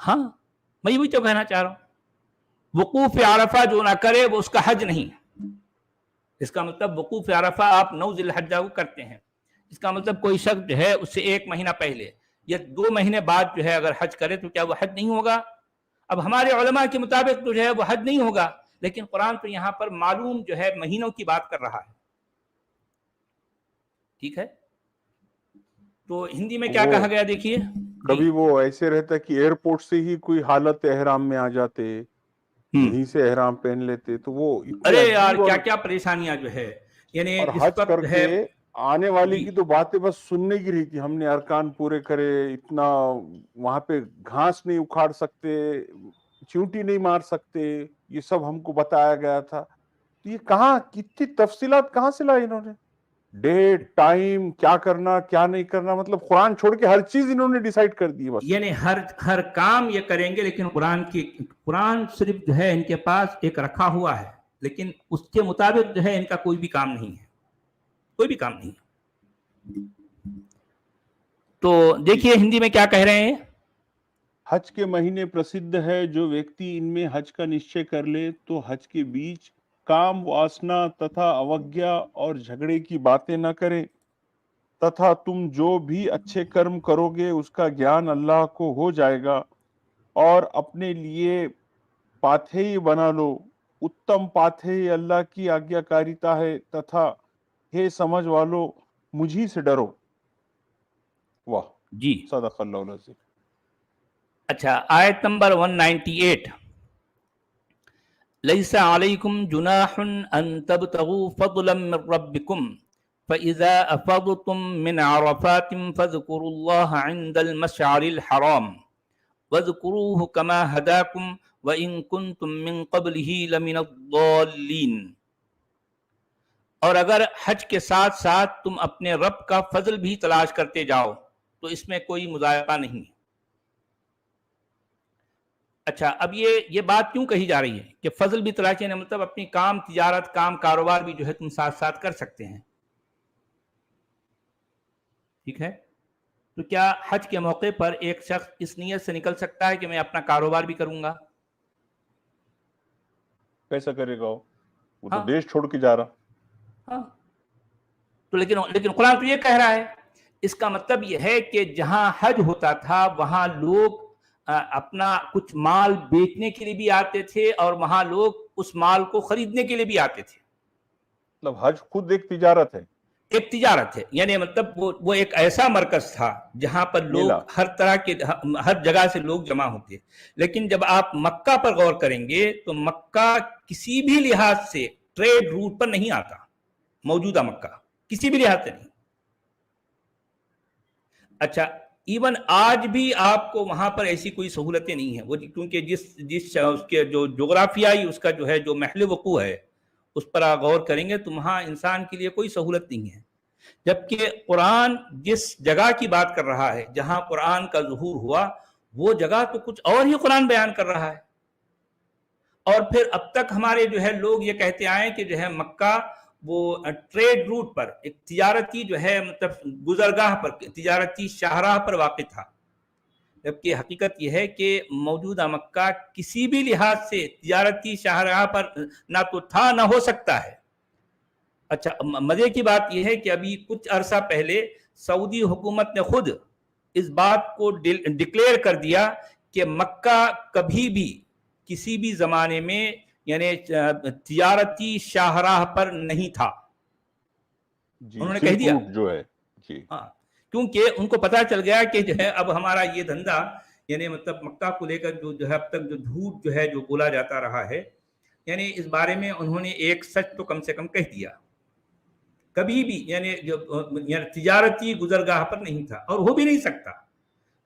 ہاں میں وہی تو کہنا چاہ رہا ہوں، وقوف عرفہ جو نہ کرے وہ اس کا حج نہیں ہے۔ اس کا مطلب وقوف عرفہ آپ 9 ذی الحجہ کو کرتے ہیں، اس کا مطلب کوئی شخص جو ہے اس سے 1 مہینہ پہلے یا 2 مہینے بعد جو ہے اگر حج کرے تو کیا وہ حج نہیں ہوگا؟ اب ہمارے علماء کے مطابق تو جو ہے وہ حج نہیں ہوگا، لیکن قرآن تو یہاں پر معلوم جو ہے مہینوں کی بات کر رہا ہے، ٹھیک ہے؟ تو ہندی میں کیا وہ کہا گیا دیکھیے کبھی وہ ایسے رہتا ہے کہ ایئرپورٹ سے ہی کوئی حالت احرام میں آ جاتے، یہیں سے احرام پہن لیتے، تو وہ اتنے ارے یار عجیب کیا کیا پریشانیاں جو ہے، یعنی اور اس حج وقت کر جو کے ہے آنے والی جی کی تو باتیں بس سننے کی رہی کہ ہم نے ارکان پورے کرے، اتنا وہاں پہ گھاس نہیں اکھاڑ سکتے، چیونٹی نہیں مار سکتے، یہ سب ہم کو بتایا گیا تھا۔ تو یہ کہاں کتنی تفصیلات کہاں سے لائی انہوں نے؟ ڈیٹ، ٹائم، کیا کرنا کیا نہیں کرنا، مطلب قرآن چھوڑ کے ہر چیز انہوں نے ڈیسائیڈ کر دی بس۔ یعنی ہر کام یہ کریں گے، لیکن قرآن صرف جو ہے ان کے پاس ایک رکھا ہوا ہے، لیکن اس کے مطابق جو ہے ان کا کوئی بھی کام نہیں ہے، کوئی بھی کام نہیں ہے۔ تو دیکھیے ہندی میں کیا کہہ رہے ہیں، حج کے مہینے پرسدھ ہے، جو ویکتی ان میں حج کا نشچے کر لے تو حج کے بیچ کام واسنا تتھا اوگیا اور جھگڑے کی باتیں نہ کرے، تتھا تم جو بھی اچھے کرم کرو گے اس کا گیان اللہ کو ہو جائے گا، اور اپنے لیے پاتھیئی بنا لو، اتم پاتھیئی اللہ کی آگیا کاریتا ہے، تتھا ہے سمجھ والو مجھی سے ڈرو۔ واہ، جی صدق اللہ العظیم۔ اچھا آیت نمبر 198، لیس علیکم جناح ان تبتغوا فضلا من ربکم فاذا افضتم من عرفات فاذکروا اللہ عند المشعر الحرام واذکروه كما هداکم وان کنتم من قبلہ لمن الضالین۔ اور اگر حج کے ساتھ ساتھ تم اپنے رب کا فضل بھی تلاش کرتے جاؤ تو اس میں کوئی مضائقہ نہیں ہے۔ اچھا اب یہ بات کیوں کہی جا رہی ہے کہ فضل بھی تلاش، یعنی مطلب اپنی کام تجارت کام کاروبار بھی جو ہے تم ساتھ ساتھ کر سکتے ہیں، ٹھیک ہے؟ تو کیا حج کے موقع پر ایک شخص اس نیت سے نکل سکتا ہے کہ میں اپنا کاروبار بھی کروں گا؟ کیسا کرے گا وہ تو ہاں دیش چھوڑ کے جا رہا۔ ہاں تو لیکن قرآن تو یہ کہہ رہا ہے، اس کا مطلب یہ ہے کہ جہاں حج ہوتا تھا وہاں لوگ اپنا کچھ مال بیچنے کے لیے بھی آتے تھے اور وہاں لوگ اس مال کو خریدنے کے لیے بھی آتے تھے۔ مطلب حج خود ایک تجارت ہے، ایک تجارت ہے، یعنی مطلب وہ ایک ایسا مرکز تھا جہاں پر لوگ میلہ۔ ہر طرح کے ہر جگہ سے لوگ جمع ہوتے، لیکن جب آپ مکہ پر غور کریں گے تو مکہ کسی بھی لحاظ سے ٹریڈ روٹ پر نہیں آتا، موجودہ مکہ کسی بھی لحاظ سے نہیں۔ اچھا ایون آج بھی آپ کو وہاں پر ایسی کوئی سہولتیں نہیں ہیں، وہ کیونکہ جس اس کے جو جغرافیائی اس کا جو ہے جو محل وقوع ہے اس پر آپ غور کریں گے تو وہاں انسان کے لیے کوئی سہولت نہیں ہے، جبکہ قرآن جس جگہ کی بات کر رہا ہے جہاں قرآن کا ظہور ہوا وہ جگہ تو کچھ اور ہی قرآن بیان کر رہا ہے۔ اور پھر اب تک ہمارے جو ہے لوگ یہ کہتے آئے کہ جو ہے مکہ وہ ٹریڈ روٹ پر ایک تجارتی جو ہے مطلب گزرگاہ پر تجارتی شاہراہ پر واقع تھا، جبکہ حقیقت یہ ہے کہ موجودہ مکہ کسی بھی لحاظ سے تجارتی شاہراہ پر نہ تو تھا نہ ہو سکتا ہے۔ اچھا مزے کی بات یہ ہے کہ ابھی کچھ عرصہ پہلے سعودی حکومت نے خود اس بات کو ڈکلیئر کر دیا کہ مکہ کبھی بھی کسی بھی زمانے میں یعنی تجارتی شاہراہ پر نہیں تھا، جی انہوں نے کہہ سلک دیا۔ روٹ جو ہے، جی ہاں کیونکہ ان کو پتا چل گیا کہ جو ہے اب ہمارا یہ دھندا یعنی مطلب مکہ کو لے کر جو ہے اب تک جو جھوٹ جو ہے جو بولا جاتا رہا ہے، یعنی اس بارے میں انہوں نے ایک سچ تو کم سے کم کہہ دیا، کبھی بھی یعنی تجارتی گزرگاہ پر نہیں تھا اور ہو بھی نہیں سکتا۔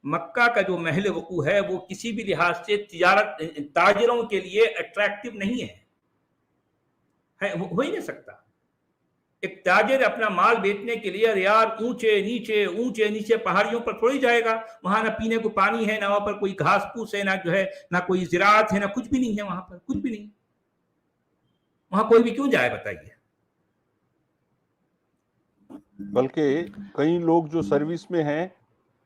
مکہ کا جو محل وقوع ہے وہ کسی بھی لحاظ سے تاجروں کے لیے اٹریکٹیو نہیں ہے، ہو ہی نہیں سکتا۔ ایک تاجر اپنا مال بیچنے کے لیے یار اونچے نیچے پہاڑیوں پر تھوڑی جائے گا، وہاں نہ پینے کو پانی ہے، نہ وہاں پر کوئی گھاس پھوس ہے، نہ جو ہے نہ کوئی زراعت ہے، نہ کچھ بھی نہیں ہے، وہاں پر کچھ بھی نہیں، وہاں کوئی بھی کیوں جائے بتائیے؟ بلکہ کئی لوگ جو سروس میں ہیں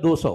200,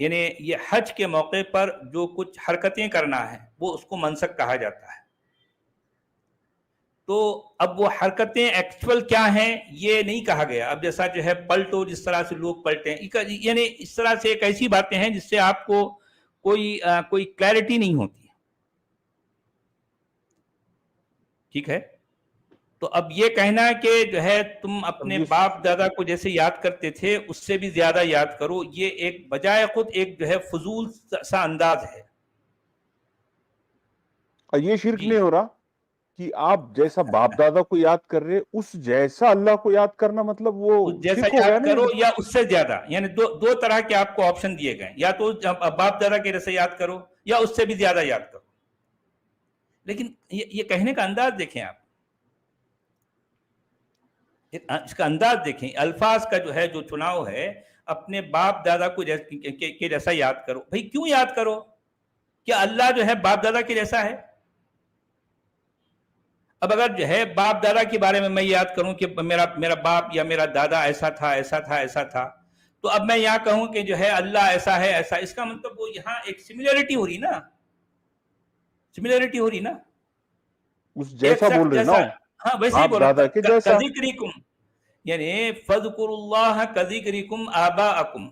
یعنی یہ حج کے موقع پر جو کچھ حرکتیں کرنا ہے وہ اس کو منسک کہا جاتا ہے. تو اب وہ حرکتیں ایکچوئل کیا ہیں یہ نہیں کہا گیا. اب جیسا جو ہے پلٹو، جس طرح سے لوگ پلٹیں، یعنی اس طرح سے ایک ایسی باتیں ہیں جس سے آپ کو کوئی کلیئرٹی نہیں ہوتی. ٹھیک ہے. تو اب یہ کہنا کہ جو ہے تم اپنے باپ دادا کو جیسے یاد کرتے تھے اس سے بھی زیادہ یاد کرو، یہ ایک بجائے خود ایک جو ہے فضول سا انداز ہے. یہ شرک نہیں ہو رہا کہ آپ جیسا باپ دادا کو یاد کر رہے اس جیسا اللہ کو یاد کرنا، مطلب وہ جیسا شرک ہو گیا یاد نا. کرو یا اس سے زیادہ، یعنی دو طرح کے آپ کو آپشن دیے گئے، یا تو باپ دادا کے جیسے یاد کرو یا اس سے بھی زیادہ یاد کرو. لیکن یہ کہنے کا انداز دیکھیں آپ، اس کا انداز دیکھیں، الفاظ کا جو ہے جو چناؤ ہے، اپنے باپ دادا کو جیسا یاد کرو. بھئی کیوں یاد کرو؟ کیا اللہ جو ہے باپ دادا کے جیسا ہے؟ اب اگر جو ہے باپ دادا کے بارے میں یاد کروں کہ میرا باپ یا میرا دادا ایسا تھا ایسا تھا ایسا تھا، تو اب میں یہاں کہوں کہ جو ہے اللہ ایسا ہے ایسا، اس کا مطلب وہ یہاں ایک سملیرٹی ہو رہی نا، سملیرٹی ہو رہی نا، اس جیسا بول رہے نا، ہاں ویسے ہی بول دادا کے رہا جیسا. کذکرکم، یعنی فذکروا اللہ کذکرکم آباءکم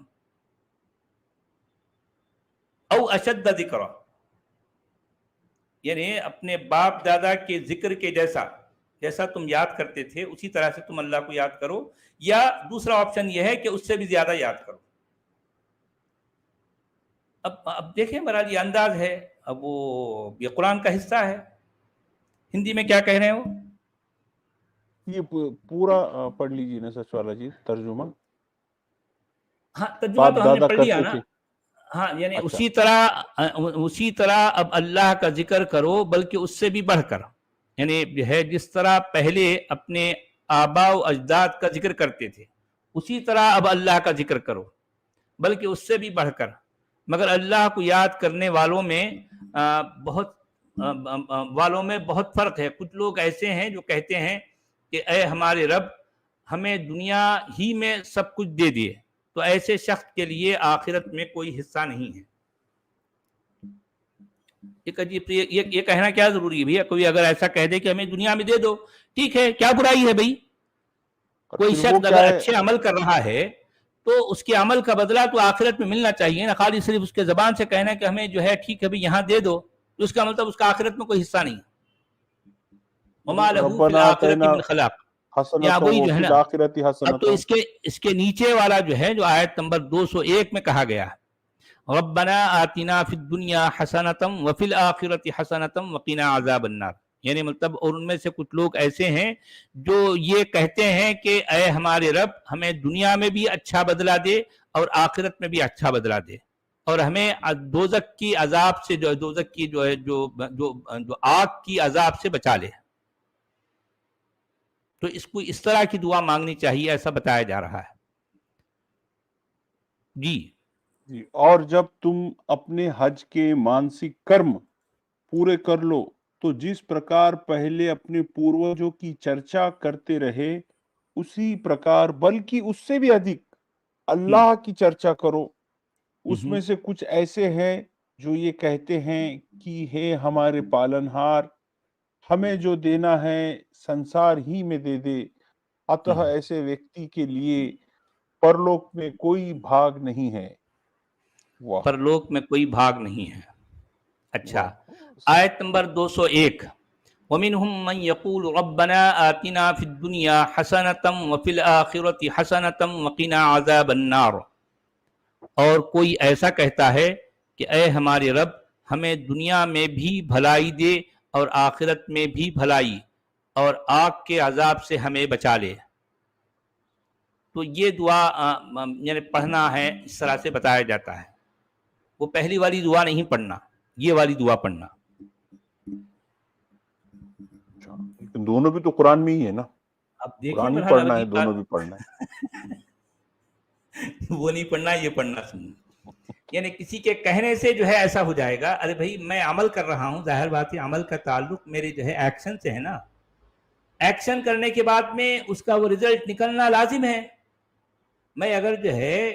او اشد ذکرا، یعنی اپنے باپ دادا کے ذکر کے جیسا تم یاد کرتے تھے اسی طرح سے تم اللہ کو یاد کرو، یا دوسرا آپشن یہ ہے کہ اس سے بھی زیادہ یاد کرو. اب دیکھیں بہرحال یہ انداز ہے، اب یہ قرآن کا حصہ ہے. ہندی میں کیا کہہ رہے ہو؟ یہ پورا پڑھ لیجیے نا سچ والا جی، ترجمہ. ہاں ترجمہ تو ہم نے پڑھ لیا نا. ہاں یعنی اچھا. اسی طرح اب اللہ کا ذکر کرو، بلکہ اس سے بھی بڑھ کر، یعنی جو ہے جس طرح پہلے اپنے آباء و اجداد کا ذکر کرتے تھے اسی طرح اب اللہ کا ذکر کرو، بلکہ اس سے بھی بڑھ کر. مگر اللہ کو یاد کرنے والوں میں بہت فرق ہے. کچھ لوگ ایسے ہیں جو کہتے ہیں کہ اے ہمارے رب ہمیں دنیا ہی میں سب کچھ دے دیے، تو ایسے شخص کے لیے آخرت میں کوئی حصہ نہیں ہے. یہ کہنا کیا ضروری ہے بھیا؟ کوئی اگر ایسا کہہ دے کہ ہمیں دنیا میں دے دو، ٹھیک ہے، کیا برائی ہے بھائی؟ کوئی شخص اگر اچھے عمل کر رہا ہے تو اس کے عمل کا بدلہ تو آخرت میں ملنا چاہیے نا. خالی صرف اس کے زبان سے کہنا کہ ہمیں جو ہے ٹھیک ہے یہاں دے دو، تو اس کا مطلب اس کا آخرت میں کوئی حصہ نہیں. وما لہ فی الآخرۃ من خلاق، یا وہی جو ہے نا. اب تو اس کے نیچے والا جو ہے جو آیت نمبر 201 میں کہا گیا ہے ربنا آتنا فی الدنیا حسنۃ وفی الآخرۃ حسنۃ وقنا عذاب النار. یعنی مطلب اور ان میں سے کچھ لوگ ایسے ہیں جو یہ کہتے ہیں کہ اے ہمارے رب ہمیں دنیا میں بھی اچھا بدلہ دے اور آخرت میں بھی اچھا بدلہ دے، اور ہمیں دوزخ کی عذاب سے دوزخ کی جو ہے جو آگ کی عذاب سے بچا لے. تو اس کو اس طرح کی دعا مانگنی چاہیے، ایسا بتایا جا رہا ہے. جی. اور جب تم اپنے حج کے مانسک کرم پورے کر لو تو جس پرکار پہلے اپنے پوروجوں کی چرچا کرتے رہے اسی پرکار بلکہ اس سے بھی ادھک اللہ کی چرچا کرو. اس میں سے کچھ ایسے ہیں جو یہ کہتے ہیں کہ ہے ہمارے پالنہار، ہمیں جو دینا ہے سنسار ہی میں دے دے. اتہ ایسے ویکتی کے لیے پرلوک میں کوئی بھاگ نہیں ہے. پرلوک میں کوئی بھاگ نہیں ہے. اچھا، آیت نمبر 201 وَمِنْهُمْ مَنْ يَقُولُ رَبَّنَا آتِنَا فِي الدُّنْيَا حَسَنَةً وَفِي الْآخِرَةِ حَسَنَةً وَقِنَا عَذَابَ النَّارِ. اور کوئی ایسا کہتا ہے کہ اے ہمارے رب ہمیں دنیا میں بھی بھلائی دے اور آخرت میں بھی بھلائی، اور آگ کے عذاب سے ہمیں بچا لے. تو یہ دعا یعنی پڑھنا ہے، اس طرح سے بتایا جاتا ہے. وہ پہلی والی دعا نہیں پڑھنا، یہ والی دعا پڑھنا. دونوں بھی تو قرآن میں ہی ہے نا. اب دیکھیں قرآن ہی پڑھنا ہے، دونوں بھی پڑھنا ہے. وہ نہیں پڑھنا، یہ پڑھنا. یعنی کسی کے کہنے سے جو ہے ایسا ہو جائے گا، ارے بھائی میں عمل کر رہا ہوں، ظاہر بات ہے عمل کا تعلق میرے جو ہے ایکشن سے ہے نا. ایکشن کرنے کے بعد میں اس کا وہ رزلٹ نکلنا لازم ہے. میں اگر جو ہے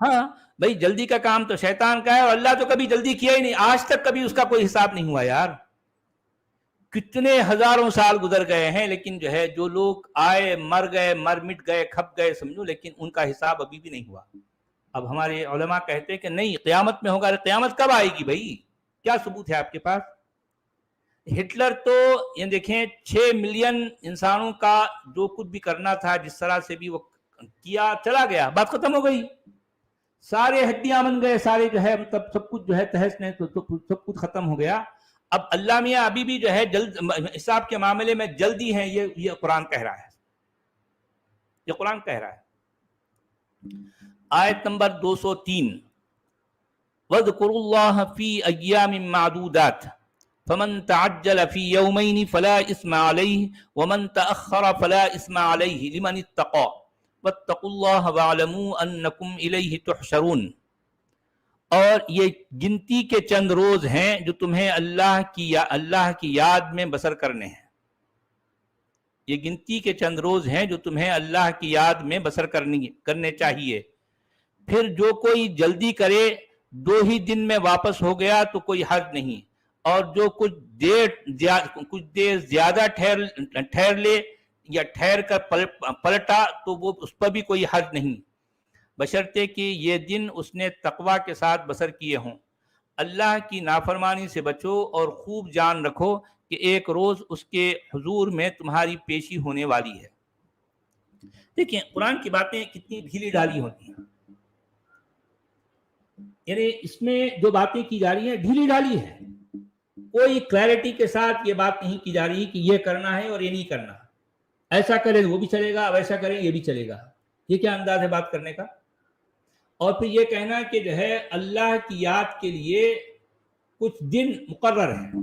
ہاں بھائی جلدی کا کام تو شیطان کا ہے، اور اللہ تو کبھی جلدی کیا ہی نہیں، آج تک کبھی اس کا کوئی حساب نہیں ہوا یار. کتنے ہزاروں سال گزر گئے ہیں، لیکن جو ہے جو لوگ آئے مر گئے، مٹ گئے، کھپ گئے سمجھو، لیکن ان کا حساب ابھی بھی نہیں ہوا. اب ہمارے علماء کہتے ہیں کہ نہیں قیامت میں ہوگا. قیامت کب آئے گی بھائی؟ کیا ثبوت ہے آپ کے پاس؟ ہٹلر تو یہ دیکھیں 6 ملین انسانوں کا جو کچھ بھی کرنا تھا جس طرح سے بھی وہ کیا، چلا گیا، بات ختم ہو گئی. سارے ہڈیاں بن گئے، سارے جو ہے مطلب سب کچھ جو ہے تہس نے سب کچھ ختم ہو گیا. اب اللہ میاں ابھی بھی جو ہے جلد حساب کے معاملے میں جلدی ہے، یہ قرآن کہہ رہا ہے، یہ قرآن کہہ رہا ہے. آیت نمبر 203 وَاذْكُرُوا اللَّهَ فِي أَيَّامٍ مَّعْدُودَاتٍ فَمَن تَعَجَّلَ فِي يَوْمَيْنِ فَلَا إِثْمَ عَلَيْهِ وَمَن تَأَخَّرَ فَلَا إِثْمَ عَلَيْهِ لِمَنِ اتَّقَىٰ وَاتَّقُوا اللَّهَ وَاعْلَمُوا أَنَّكُمْ إِلَيْهِ تُحْشَرُونَ. اور یہ گنتی کے چند روز ہیں جو تمہیں اللہ کی یاد میں بسر کرنے ہیں. یہ گنتی کے چند روز ہیں جو تمہیں اللہ کی یاد میں بسر کرنے چاہیے. پھر جو کوئی جلدی کرے 2 ہی دن میں واپس ہو گیا تو کوئی حرج نہیں، اور جو کچھ دیر زیادہ ٹھہر لے یا ٹھہر کر پلٹا تو وہ اس پر بھی کوئی حرج نہیں، بشرطے کہ یہ دن اس نے تقوی کے ساتھ بسر کیے ہوں. اللہ کی نافرمانی سے بچو اور خوب جان رکھو کہ ایک روز اس کے حضور میں تمہاری پیشی ہونے والی ہے. دیکھیں قرآن کی باتیں کتنی ڈھیلی ڈالی ہوتی ہیں، یعنی اس میں جو باتیں کی جا رہی ہیں ڈھیلی ڈالی ہے، کوئی کلیئرٹی کے ساتھ یہ بات نہیں کی جا رہی کہ یہ کرنا ہے اور یہ نہیں کرنا، ایسا کریں وہ بھی چلے گا، ویسا کریں یہ بھی چلے گا. یہ کیا انداز ہے بات کرنے کا؟ اور پھر یہ کہنا کہ جو ہے اللہ کی یاد کے لیے کچھ دن مقرر ہیں،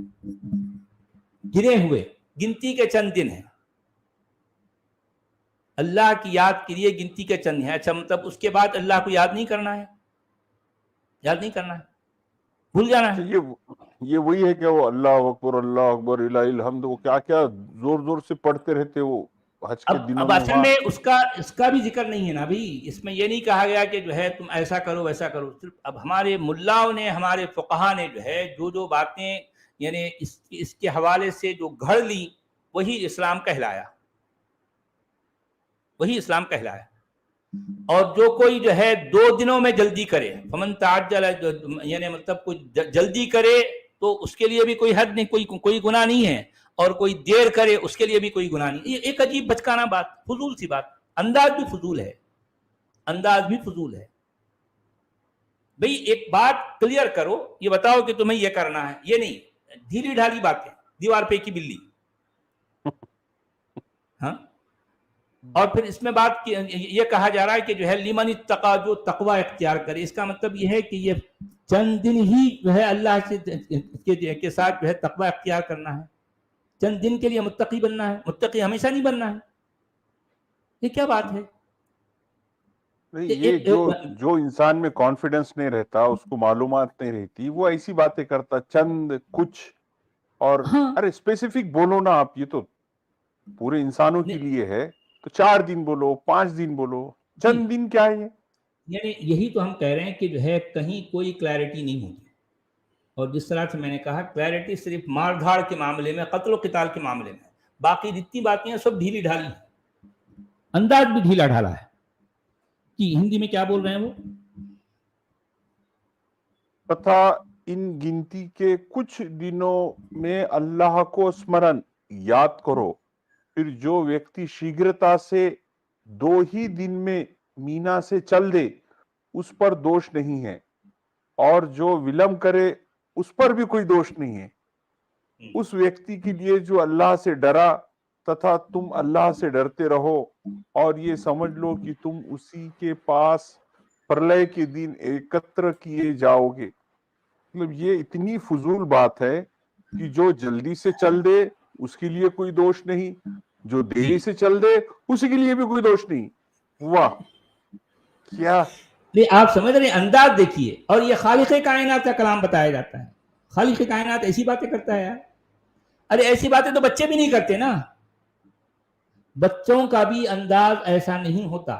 گنے ہوئے، گنتی کے چند دن ہیں اللہ کی یاد کے لیے، گنتی کے چند ہیں. اچھا مطلب اس کے بعد اللہ کو یاد نہیں کرنا ہے، یاد نہیں کرنا ہے، بھول جانا ہے. یہ وہی ہے کہ وہ اللہ اکبر الہ الحمد وہ کیا کیا زور زور سے پڑھتے رہتے وہ حج کے دنوں اب میں. اصل میں اس کا بھی ذکر نہیں ہے نا بھائی. اس میں یہ نہیں کہا گیا کہ جو ہے تم ایسا کرو ویسا کرو. صرف اب ہمارے ملاؤں نے، ہمارے فقہا نے جو ہے جو باتیں یعنی اس کے حوالے سے جو گھڑ لی وہی اسلام کہلایا، وہی اسلام کہلایا. اور جو کوئی جو ہے 2 دنوں میں جلدی کرے، فمن تعجل، یعنی مطلب کوئی جلدی کرے تو اس کے لیے بھی کوئی حد نہیں، کوئی گناہ نہیں ہے، اور کوئی دیر کرے اس کے لیے بھی کوئی گناہ نہیں. یہ ایک عجیب بچکانہ بات، فضول سی بات. انداز بھی فضول ہے، انداز بھی فضول ہے. بھئی ایک بات کلیئر کرو، یہ بتاؤ کہ تمہیں یہ کرنا ہے، یہ نہیں ڈھیلی ڈھالی باتیں، دیوار پہ کی بلی. ہاں. اور پھر اس میں بات یہ کہا جا رہا ہے کہ جو ہے لمن اتقا، جو تقوی اختیار کرے. اس کا مطلب یہ ہے کہ یہ چند دن ہی جو ہے اللہ کے ساتھ جو ہے تقوی اختیار کرنا ہے، چند دن کے لیے متقی بننا ہے، متقی ہمیشہ نہیں بننا ہے. یہ کیا بات ہے؟ یہ جو انسان میں کانفیڈنس نہیں رہتا، اس کو معلومات نہیں رہتی، وہ ایسی باتیں کرتا، چند کچھ. اور ارے اسپیسیفک بولو نا آپ، یہ تو پورے انسانوں کے لیے ہے تو 4 دن بولو، 5 دن بولو، چند دن کیا ہے؟ یعنی یہی تو ہم کہہ رہے ہیں کہ جو ہے کہیں کوئی کلیئرٹی نہیں ہوتی. اور جس طرح سے میں نے کہا کلیئرٹی صرف مار دھاڑ کے معاملے میں، قتل و قتال کے معاملے میں، باقی جتنی باتیں ہیں سب ڈھیلی ڈھالی ہیں، انداز بھی ڈھیلا ڈھالا ہے. کہ ہندی میں کیا بول رہے ہیں وہ؟ تھا ان گنتی کے کچھ دنوں میں اللہ کو اسمرن یاد کرو، پھر جو ویکتی شیگرتا سے 2 ہی دن میں مینا سے چل دے اس پر دوش نہیں ہے، اور جو ولم کرے اس پر بھی کوئی دوش نہیں ہے. اس ویکتی کے لیے جو اللہ سے ڈرا تتھا تم اللہ سے ڈرتے رہو، اور یہ سمجھ لو کہ تم اسی کے پاس پرلے کے دن ایکتر کیے جاؤ گے. مطلب یہ اتنی فضول بات ہے کہ جو جلدی سے چل دے اس کے لیے کوئی دوش نہیں، جو دیری سے چل دے اسی کے لیے بھی کوئی دوش نہیں. واہ کیا آپ سمجھ رہے ہیں؟ انداز دیکھیے. اور یہ خالق کائنات کا کلام بتایا جاتا ہے. خالق کائنات ایسی باتیں کرتا ہے یار. ارے ایسی باتیں تو بچے بھی نہیں کرتے نا، بچوں کا بھی انداز ایسا نہیں ہوتا.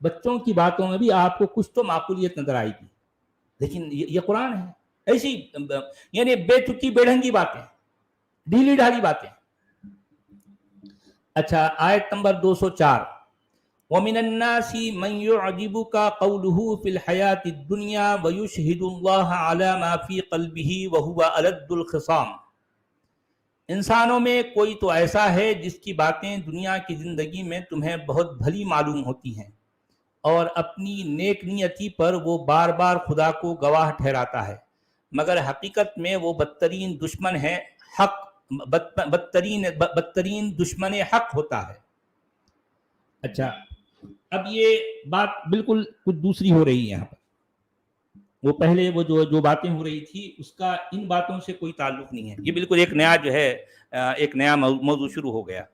بچوں کی باتوں میں بھی آپ کو کچھ تو معقولیت نظر آئے گی، لیکن یہ قرآن ہے، ایسی یعنی بے تکی بے ڈھنگی باتیں، ڈھیلی ڈھالی باتیں۔ اچھا، آیت نمبر 204، وَمِنَ النَّاسِ مَن يُعْجِبُكَ قَوْلُهُ فِي الْحَيَاةِ الدُّنْيَا وَيُشْهِدُ اللَّهَ عَلَى مَا فِي قَلْبِهِ وَهُوَ أَلَدُّ الْخِصَامِ۔ انسانوں میں کوئی تو ایسا ہے جس کی باتیں دنیا کی زندگی میں تمہیں بہت بھلی معلوم ہوتی ہیں، اور اپنی نیک نیتی پر وہ بار بار خدا کو گواہ ٹھہراتا ہے، مگر حقیقت میں وہ بدترین دشمن ہے حق، بدترین دشمن حق ہوتا ہے۔ اچھا، اب یہ بات بالکل کچھ دوسری ہو رہی ہے یہاں پر، وہ پہلے وہ جو باتیں ہو رہی تھی اس کا ان باتوں سے کوئی تعلق نہیں ہے، یہ بالکل ایک نیا جو ہے ایک نیا موضوع شروع ہو گیا۔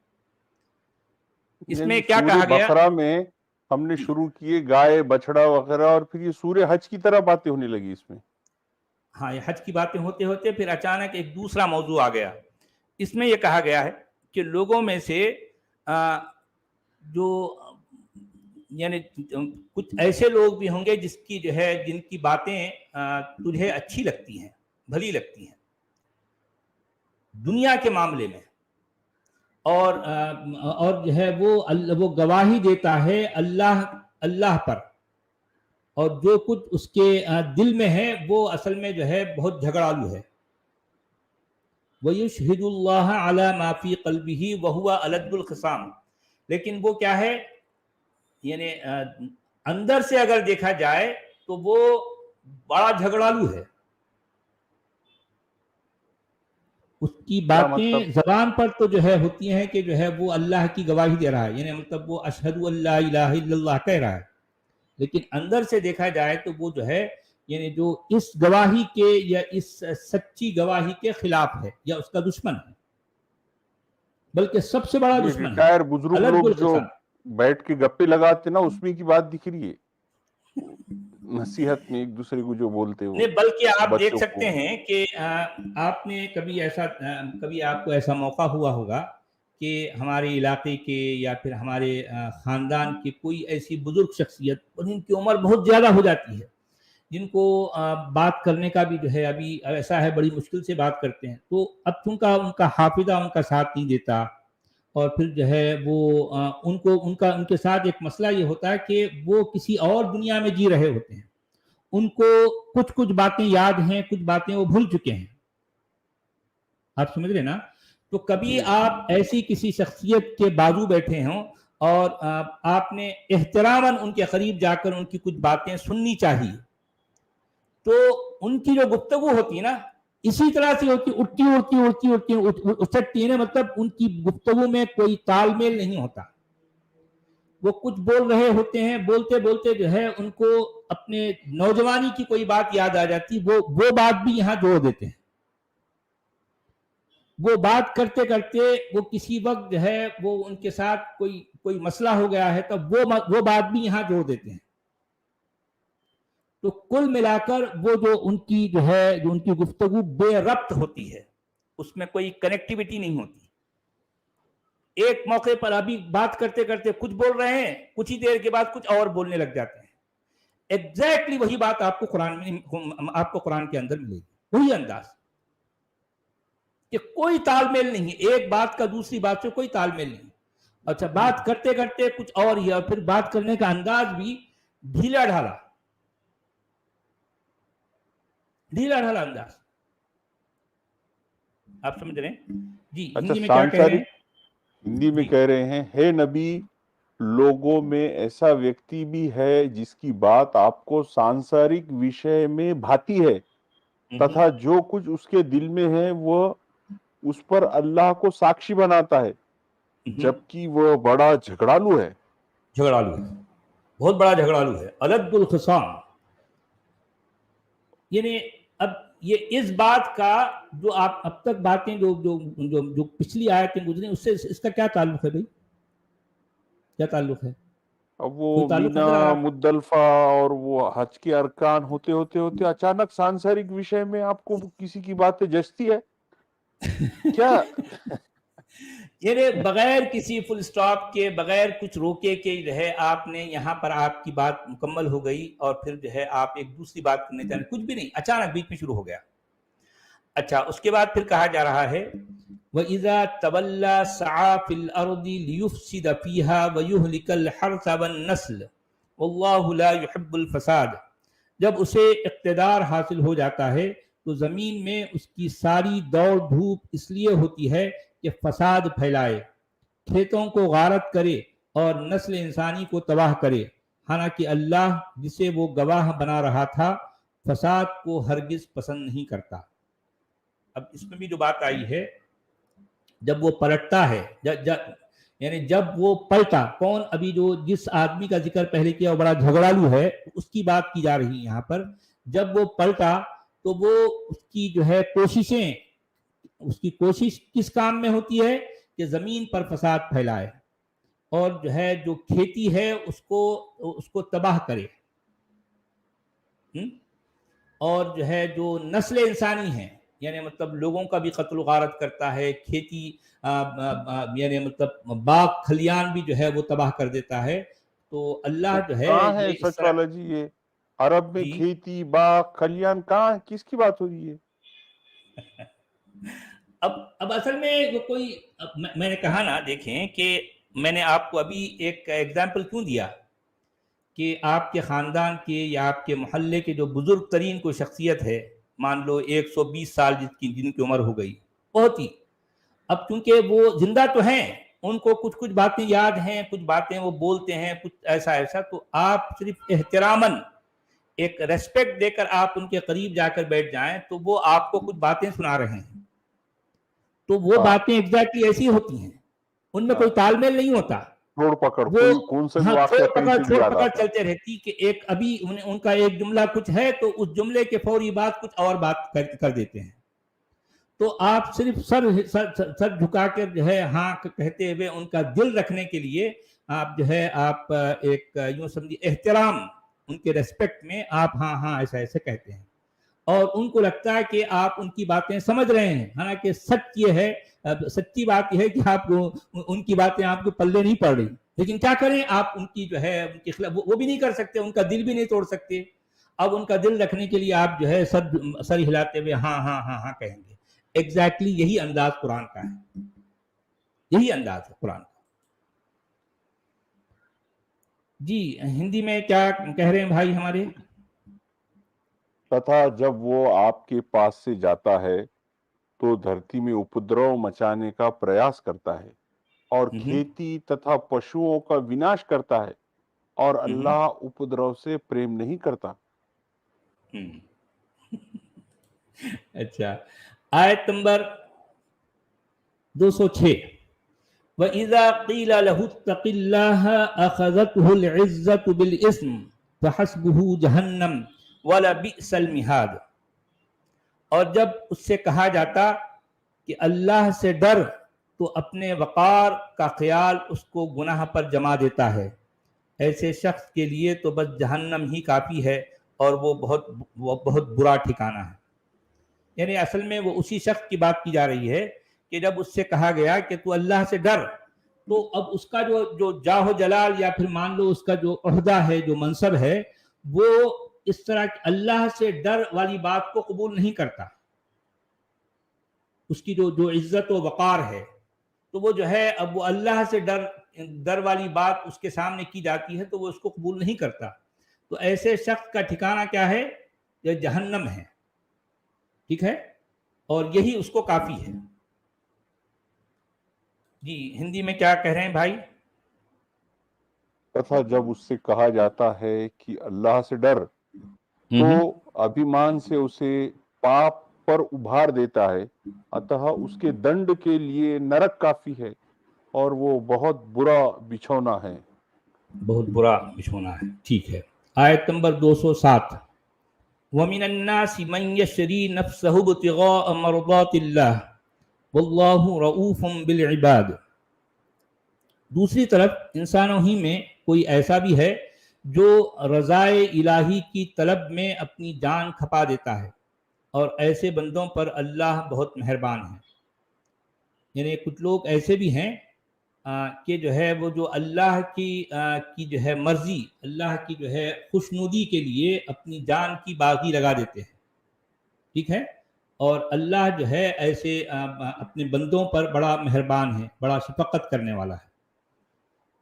اس میں کیا سورہ کہا گیا؟ بقرہ میں ہم نے شروع کیے گائے بچڑا وغیرہ، اور پھر یہ سورہ حج کی طرح باتیں ہونے لگی اس میں۔ ہاں، یہ حج کی باتیں ہوتے ہوتے پھر اچانک ایک دوسرا موضوع آ گیا۔ اس میں یہ کہا گیا ہے کہ لوگوں میں سے جو یعنی کچھ ایسے لوگ بھی ہوں گے جس کی جو ہے جن کی باتیں تجھے اچھی لگتی ہیں، بھلی لگتی ہیں دنیا کے معاملے میں، اور جو ہے وہ گواہی دیتا ہے اللہ پر، اور جو کچھ اس کے دل میں ہے وہ اصل میں جو ہے بہت جھگڑالو ہے۔ وَيُشْهِدُ اللَّهَ عَلَى مَا فِي قَلْبِهِ وَهُوَ أَلَدُّ الْخِصَامِ، لیکن وہ کیا ہے، یعنی اندر سے اگر دیکھا جائے تو وہ بڑا جھگڑالو ہے، اس کی کیا باتیں مطلب؟ زبان پر تو جو ہے ہوتی ہیں کہ جو ہے وہ اللہ کی گواہی دے رہا ہے، یعنی مطلب وہ اشہد اللہ الہ الا اللہ کہہ رہا ہے، لیکن اندر سے دیکھا جائے تو وہ جو ہے یعنی جو اس گواہی کے یا اس سچی گواہی کے خلاف ہے یا اس کا دشمن ہے، بلکہ سب سے بڑا یہ دشمن ہے، ریٹائر بزرگ الگ لوگ جو الخصام۔ بیٹھ کے گپے لگاتے نا، اس میں کی بات دکھ رہی ہے، نصیحت میں ایک دوسرے کو جو بولتے وہ نہیں، بلکہ آپ دیکھ بچوں سکتے کو۔ ہیں کہ آپ نے کبھی آپ کو ایسا موقع ہوا ہوگا کہ ہمارے علاقے کے یا پھر ہمارے خاندان کی کوئی ایسی بزرگ شخصیت، اور ان کی عمر بہت زیادہ ہو جاتی ہے، جن کو بات کرنے کا بھی جو ہے ابھی ایسا ہے بڑی مشکل سے بات کرتے ہیں، تو اب چونکہ ان کا حافظہ ان کا ساتھ نہیں دیتا، اور پھر جو ہے وہ ان کے ساتھ ایک مسئلہ یہ ہوتا ہے کہ وہ کسی اور دنیا میں جی رہے ہوتے ہیں، ان کو کچھ باتیں یاد ہیں، کچھ باتیں وہ بھول چکے ہیں، آپ سمجھ رہے نا؟ تو کبھی جی آپ ایسی کسی شخصیت کے بازو بیٹھے ہوں اور آپ نے احتراماً ان کے قریب جا کر ان کی کچھ باتیں سننی چاہیے، تو ان کی جو گفتگو ہوتی ہے نا اسی طرح سے ہوتی، اچھٹتی ہے، مطلب ان کی گفتگو میں کوئی تال میل نہیں ہوتا، وہ کچھ بول رہے ہوتے ہیں، بولتے بولتے جو ہے ان کو اپنے نوجوانی کی کوئی بات یاد آ جاتی، وہ بات بھی یہاں جوڑ دیتے ہیں، وہ بات کرتے کرتے وہ کسی وقت جو ہے وہ ان کے ساتھ کوئی مسئلہ ہو گیا ہے تو وہ بات بھی یہاں جوڑ دیتے ہیں، تو کل ملا کر وہ جو ان کی گفتگو بے ربط ہوتی ہے، اس میں کوئی کنیکٹیویٹی نہیں ہوتی، ایک موقع پر ابھی بات کرتے کرتے کچھ بول رہے ہیں، کچھ ہی دیر کے بعد کچھ اور بولنے لگ جاتے ہیں، ایگزیکٹلی وہی بات آپ کو قرآن کے اندر ملے گی، وہی انداز کہ کوئی تال میل نہیں ہے، ایک بات کا دوسری بات سے کوئی تال میل نہیں۔ اچھا، بات کرتے کرتے کچھ اور ہی، اور پھر بات کرنے کا انداز بھی ڈھیلا ڈھالا انداز، آپ سمجھ رہے ہیں؟ جی، اچھا، ہندی میں کیا کہہ رہے سانسارک ہیں؟ ہندی میں جی، کہہ رہے ہیں، ہے نبی، لوگوں میں ایسا ویکتی بھی ہے جس کی بات آپ کو سانسارک وشے میں بھاتی ہے، تتھا جو کچھ اس کے دل میں ہے وہ اس پر اللہ کو ساکشی بناتا ہے، جبکہ وہ بڑا جھگڑالو ہے۔ جھگڑالو ہے، بہت بڑا جھگڑالو ہے، الد الخصام، یعنی اب یہ اس بات کا جو آپ اب تک باتیں جو پچھلی آیتیں گزری اس سے اس کا کیا تعلق ہے بھائی؟ کیا تعلق ہے؟ اب وہ کوئی تعلق مینا نظر آ رہا؟ مزدلفہ اور وہ حج کے ارکان ہوتے ہوتے ہوتے اچانک سانسارک وشے میں آپ کو کسی کی باتیں جچتی ہے کیا؟ یعنی بغیر کسی فل سٹاپ کے، بغیر کچھ روکے کے جو ہے آپ نے یہاں پر آپ کی بات مکمل ہو گئی، اور پھر جو ہے آپ ایک دوسری بات کرنے چاہیں، کچھ بھی نہیں، اچانک بیچ میں شروع ہو گیا. اچھا، اس کے بعد پھر کہا جا رہا ہے وَإِذَا تَوَلَّى سَعَى فِي الْأَرْضِ لِيُفْسِدَ فِيهَا وَيُهْلِكَ الْحَرْثَ وَالنَّسْلَ وَاللَّهُ لَا يُحِبُّ الْفَسَادَ. جب اسے اقتدار حاصل ہو جاتا ہے تو زمین میں اس کی ساری دوڑ دھوپ اس لیے ہوتی ہے کہ فساد پھیلائے، کھیتوں کو غارت کرے اور نسل انسانی کو تباہ کرے، حالانکہ اللہ جسے وہ گواہ بنا رہا تھا فساد کو ہرگز پسند نہیں کرتا. اب اس میں بھی جو بات آئی ہے، جب وہ پلٹتا ہے، یعنی جب وہ پلٹا، کون؟ ابھی جو جس آدمی کا ذکر پہلے کیا وہ بڑا جھگڑالو ہے، اس کی بات کی جا رہی ہے یہاں پر. جب وہ پلٹا تو وہ اس کی جو ہے کوششیں، اس کی کوشش کس کام میں ہوتی ہے کہ زمین پر فساد پھیلائے اور جو ہے جو کھیتی ہے اس کو تباہ کرے، اور جو ہے جو نسل انسانی ہے، یعنی مطلب لوگوں کا بھی قتل و غارت کرتا ہے، کھیتی یعنی مطلب باغ کھلیان بھی جو ہے وہ تباہ کر دیتا ہے. تو اللہ جو ہے کہاں ہے یہ اس سچ طرح. والا جی؟ یہ عرب میں جی کھیتی باغ کھلیان کہاں ہے؟ کس کی بات ہو رہی ہے؟ اب اصل میں جو کوئی، میں نے کہا نا، دیکھیں کہ میں نے آپ کو ابھی ایک ایگزامپل کیوں دیا کہ آپ کے خاندان کے یا آپ کے محلے کے جو بزرگ ترین کوئی شخصیت ہے، مان لو 120 سال جن کی عمر ہو گئی، بہت ہی، اب چونکہ وہ زندہ تو ہیں، ان کو کچھ باتیں یاد ہیں، کچھ باتیں وہ بولتے ہیں، کچھ ایسا، تو آپ صرف احتراماً ایک ریسپیکٹ دے کر آپ ان کے قریب جا کر بیٹھ جائیں تو وہ آپ کو کچھ باتیں سنا رہے ہیں، تو وہ ہاں باتیں ایگزیکٹلی ایسی ہوتی ہیں، ان میں ہاں، کوئی تال میل نہیں ہوتا. چھوڑ پکڑ، وہ کوئی کون سا بھی ہاں واقعہ کہیں سے بھی چھوڑ یاد پکڑ آتا ہے. چلتے رہتی کہ ایک ابھی ان کا ایک جملہ کچھ ہے تو اس جملے کے فوری بعد کچھ اور بات کر دیتے ہیں. تو آپ صرف سر جھکا کر جو ہے ہاں کہتے ہوئے ان کا دل رکھنے کے لیے آپ جو ہے آپ ایک یوں سمجھیے احترام، ان کے ریسپیکٹ میں آپ ہاں ایسا کہتے ہیں، اور ان کو لگتا ہے کہ آپ ان کی باتیں سمجھ رہے ہیں. حالانکہ سچی بات یہ ہے کہ آپ کو ان کی باتیں آپ کو پلے نہیں پڑ رہی، لیکن کیا کریں، آپ ان کی جو ہے ان کے خلاف وہ بھی نہیں کر سکتے، ان کا دل بھی نہیں توڑ سکتے. اب ان کا دل رکھنے کے لیے آپ جو ہے سر ہلاتے ہوئے ہاں کہیں گے. ایگزیکٹلی یہی انداز قرآن کا ہے، یہی انداز ہے قرآن کا. جی ہندی میں کیا کہہ رہے ہیں بھائی ہمارے؟ تتھا جب وہ آپ کے پاس سے جاتا ہے تو دھرتی میں اپدرو مچانے کا پریاس کرتا ہے اور کھیتی تتھا پشوؤں کا وناش کرتا ہے، اور اللہ اپدرو سے پریم نہیں کرتا. اچھا، آیت نمبر 206. وَإِذَا قِيلَ لَهُ اتَّقِ اللَّهَ أَخَذَتْهُ الْعِزَّةُ بِالْإِثْمِ فَحَسْبُهُ جَهَنَّمُ وَلَبِئْسَ الْمِهَادُ. اور جب اس سے کہا جاتا کہ اللہ سے ڈر، تو اپنے وقار کا خیال اس کو گناہ پر جما دیتا ہے، ایسے شخص کے لیے تو بس جہنم ہی کافی ہے، اور وہ بہت برا ٹھکانہ ہے. یعنی اصل میں وہ اسی شخص کی بات کی جا رہی ہے کہ جب اس سے کہا گیا کہ تو اللہ سے ڈر، تو اب اس کا جو جاہ و جلال یا پھر مان لو اس کا جو عہدہ ہے، جو منصب ہے، وہ اس طرح اللہ سے ڈر والی بات کو قبول نہیں کرتا. اس کی جو عزت و وقار ہے، تو وہ جو ہے اب وہ اللہ سے ڈر والی بات اس کے سامنے کی جاتی ہے تو وہ اس کو قبول نہیں کرتا. تو ایسے شخص کا ٹھکانہ کیا ہے؟ یہ جہنم ہے. ٹھیک ہے، اور یہی اس کو کافی ہے. جی ہندی میں کیا کہہ رہے ہیں بھائی؟ تتھا جب اس سے کہا جاتا ہے کہ اللہ سے ڈر، تو ابھیمان سے اسے پاپ پر ابھار دیتا ہے، اتہ اس کے دنڈ کے لیے نرک کافی ہے، اور وہ بہت برا بچھونا ہے. بہت برا بچھونا ہے. ٹھیک ہے، آیت نمبر 207. وَمِنَ النَّاسِ مَن يَشْرِي نَفْسَهُ ابْتِغَاءَ مَرْضَاتِ اللَّهِ وَاللَّهُ رَءُوفٌ بِالْعِبَادِ. دوسری طرف انسانوں ہی میں کوئی ایسا بھی ہے جو رضائے الہی کی طلب میں اپنی جان کھپا دیتا ہے، اور ایسے بندوں پر اللہ بہت مہربان ہے. یعنی کچھ لوگ ایسے بھی ہیں کہ جو ہے وہ جو اللہ کی جو ہے مرضی، اللہ کی جو ہے خوشنودی کے لیے اپنی جان کی بازی لگا دیتے ہیں، ٹھیک ہے، اور اللہ جو ہے ایسے اپنے بندوں پر بڑا مہربان ہے، بڑا شفقت کرنے والا ہے۔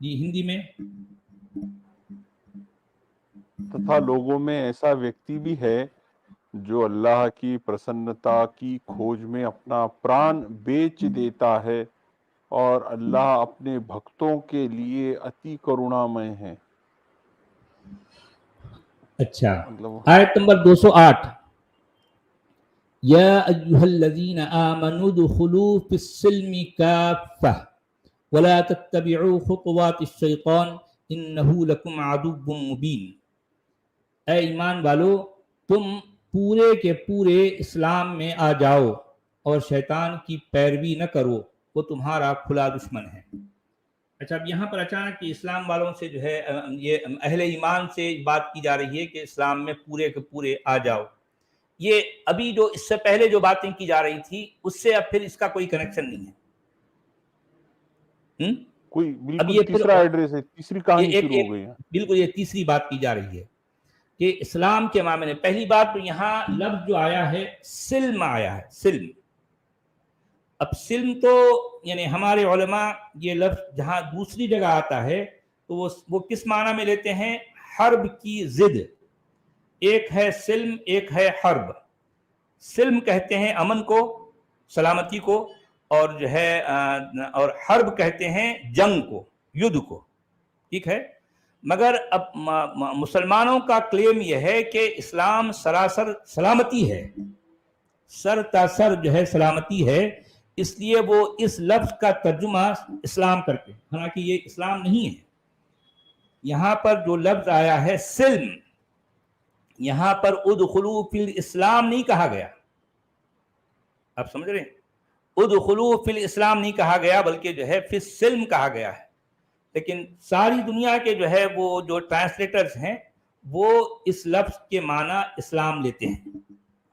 جی ہندی میں تتھا لوگوں میں ایسا ویکتی بھی ہے جو اللہ کی پرسنتا کی کھوج میں اپنا پران بیچ دیتا ہے، اور اللہ اپنے بھکتوں کے لیے اتی کرونامئے ہے۔ اچھا، مطلب آیت نمبر 208، یا ایھا الذین آمنوا ادخلوا فی السلم کافہ ولا تتبعوا خطوات الشیطان انہ لکم عدو مبین۔ اے ایمان والو، تم پورے کے پورے اسلام میں آ جاؤ اور شیطان کی پیروی نہ کرو، وہ تمہارا کھلا دشمن ہے۔ اچھا، اب یہاں پر اچانک اسلام والوں سے جو ہے یہ اہل ایمان سے بات کی جا رہی ہے کہ اسلام میں پورے کے پورے آ جاؤ۔ یہ ابھی جو اس سے پہلے جو باتیں کی جا رہی تھی اس سے اب پھر اس کا کوئی کنیکشن نہیں ہے۔ کوئی اب بالکل یہ تیسرا ایڈریس ہے، تیسری کہانی شروع ہو گئی ہے۔ بالکل یہ تیسری بات کی جا رہی ہے کہ اسلام کے معاملے میں پہلی بات تو یہاں لفظ جو آیا ہے سلم آیا ہے، سلم۔ اب سلم تو یعنی ہمارے علماء یہ لفظ جہاں دوسری جگہ آتا ہے تو وہ کس معنی میں لیتے ہیں؟ حرب کی ضد۔ ایک ہے سلم، ایک ہے حرب۔ سلم کہتے ہیں امن کو، سلامتی کو، اور جو ہے اور حرب کہتے ہیں جنگ کو، یدھ کو، ٹھیک ہے۔ مگر اب مسلمانوں کا کلیم یہ ہے کہ اسلام سراسر سلامتی ہے، سر تا سر جو ہے سلامتی ہے، اس لیے وہ اس لفظ کا ترجمہ اسلام کرتے ہیں، حالانکہ یہ اسلام نہیں ہے۔ یہاں پر جو لفظ آیا ہے سلم، یہاں پر ادخلوا فی الاسلام نہیں کہا گیا، آپ سمجھ رہے ہیں؟ ادخلوا فی الاسلام نہیں کہا گیا بلکہ جو ہے فی السلم کہا گیا ہے۔ لیکن ساری دنیا کے جو ہے وہ جو ٹرانسلیٹرز ہیں وہ اس لفظ کے معنی اسلام لیتے ہیں،